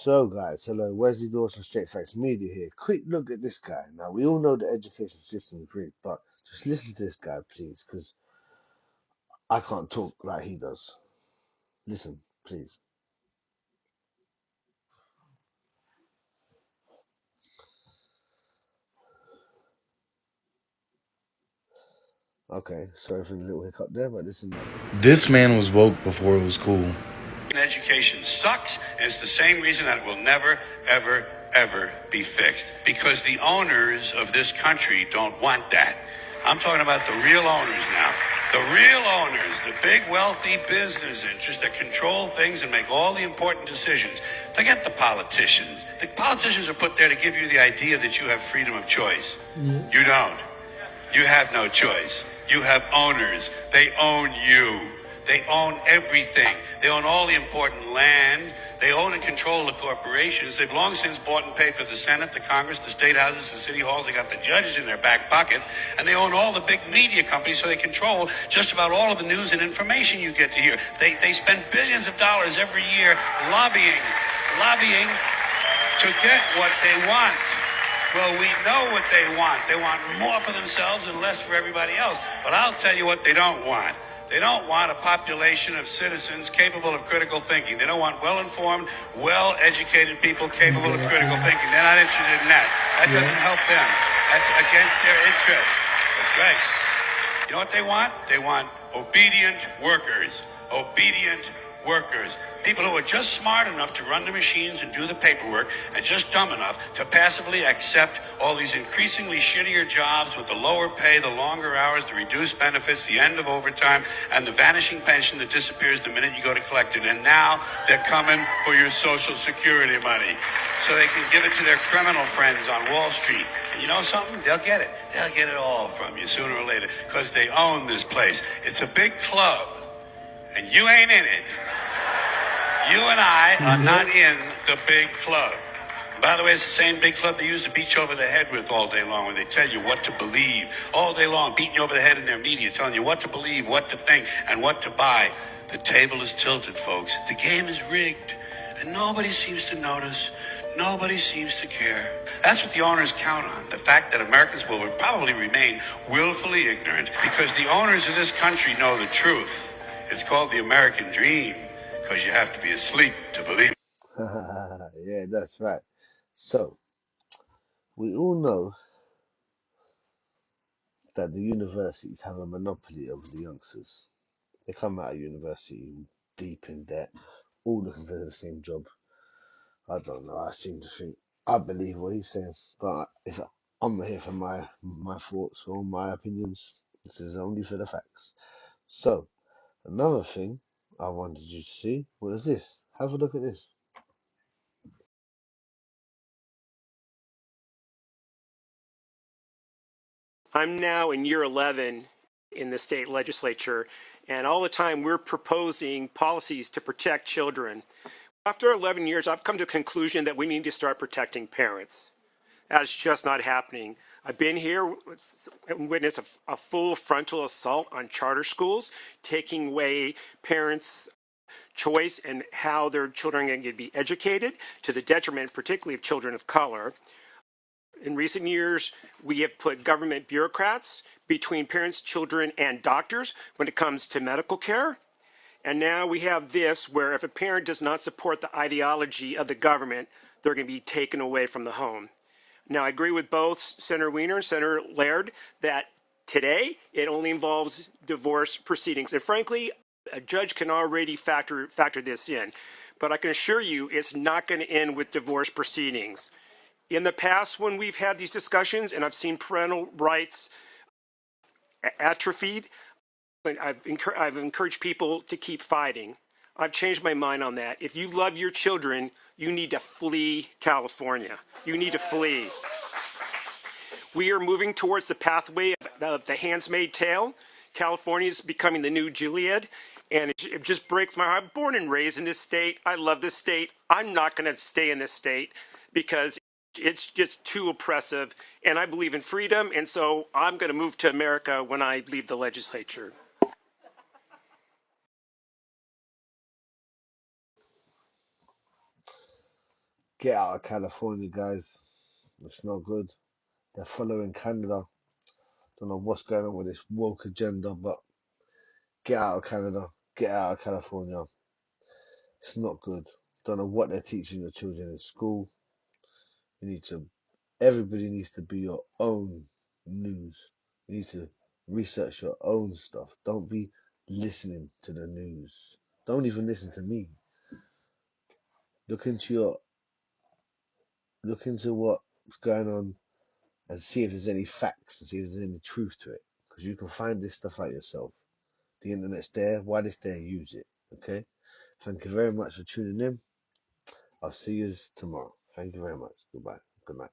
So, guys, hello, Wesley Dawson, Straight Facts Media here. Quick look at this guy. Now, we all know the education system is rigged, but just listen to this guy, please, because I can't talk like he does. Listen, please. Okay, sorry for the little hiccup there, but listen now. This man was woke before it was cool. Education sucks, and it's the same reason that it will never, ever, ever be fixed. Because the owners of this country don't want that. I'm talking about the real owners now. The real owners, the big wealthy business interests that control things and make all the important decisions. Forget the politicians. The politicians are put there to give you the idea that you have freedom of choice. You don't. You have no choice. You have owners. They own you. They own everything. They own all the important land. They own and control the corporations. They've long since bought and paid for the Senate, the Congress, the state houses, the city halls. They got the judges in their back pockets. And they own all the big media companies, so they control just about all of the news and information you get to hear. They spend billions of dollars every year lobbying to get what they want. Well, we know what they want. They want more for themselves and less for everybody else. But I'll tell you what they don't want. They don't want a population of citizens capable of critical thinking. They don't want well-informed, well-educated people capable of critical thinking. They're not interested in that. That doesn't help them. That's against their interest. That's right. You know what they want? They want obedient workers. Obedient workers. People who are just smart enough to run the machines and do the paperwork and just dumb enough to passively accept all these increasingly shittier jobs with the lower pay, the longer hours, the reduced benefits, the end of overtime, and the vanishing pension that disappears the minute you go to collect it. And now they're coming for your Social Security money so they can give it to their criminal friends on Wall Street. And you know something? They'll get it. They'll get it all from you sooner or later because they own this place. It's a big club, and you ain't in it. You and I are not in the big club. By the way, it's the same big club they use to beat you over the head with all day long when they tell you what to believe. All day long, beating you over the head in their media, telling you what to believe, what to think, and what to buy. The table is tilted, folks. The game is rigged. And nobody seems to notice. Nobody seems to care. That's what the owners count on. The fact that Americans will probably remain willfully ignorant because the owners of this country know the truth. It's called the American dream. Because you have to be asleep to believe it. Yeah, that's right. So, we all know that the universities have a monopoly over the youngsters. They come out of university deep in debt, all looking for the same job. I don't know. I seem to think I believe what he's saying, but if I'm not here for my thoughts or my opinions, this is only for the facts. So another thing I wanted you to see was this. Have a look at this. I'm now in year 11 in the state legislature, and all the time we're proposing policies to protect children. After 11 years, I've come to a conclusion that we need to start protecting parents. That's just not happening. I've been here and witnessed a full frontal assault on charter schools, taking away parents' choice and how their children are going to be educated, to the detriment particularly of children of color. In recent years, we have put government bureaucrats between parents, children, and doctors when it comes to medical care. And now we have this, where if a parent does not support the ideology of the government, they're going to be taken away from the home. Now, I agree with both Senator Weiner and Senator Laird that today it only involves divorce proceedings. And frankly, a judge can already factor this in. But I can assure you it's not going to end with divorce proceedings. In the past, when we've had these discussions and I've seen parental rights atrophied, I've encouraged people to keep fighting. I've changed my mind on that. If you love your children, you need to flee California. You need to flee. We are moving towards the pathway of the Handmaid's Tale. California is becoming the new Gilead, and it just breaks my heart. I'm born and raised in this state. I love this state. I'm not going to stay in this state because it's just too oppressive, and I believe in freedom, and so I'm going to move to America when I leave the legislature. Get out of California, guys. It's not good. They're following Canada. Don't know what's going on with this woke agenda, but get out of Canada. Get out of California. It's not good. Don't know what they're teaching your children in school. You need to. Everybody needs to be your own news. You need to research your own stuff. Don't be listening to the news. Don't even listen to me. Look into your. Look into what's going on and see if there's any facts and see if there's any truth to it. Because you can find this stuff out yourself. The internet's there. While it's there, use it. Okay? Thank you very much for tuning in. I'll see you tomorrow. Thank you very much. Goodbye. Good night.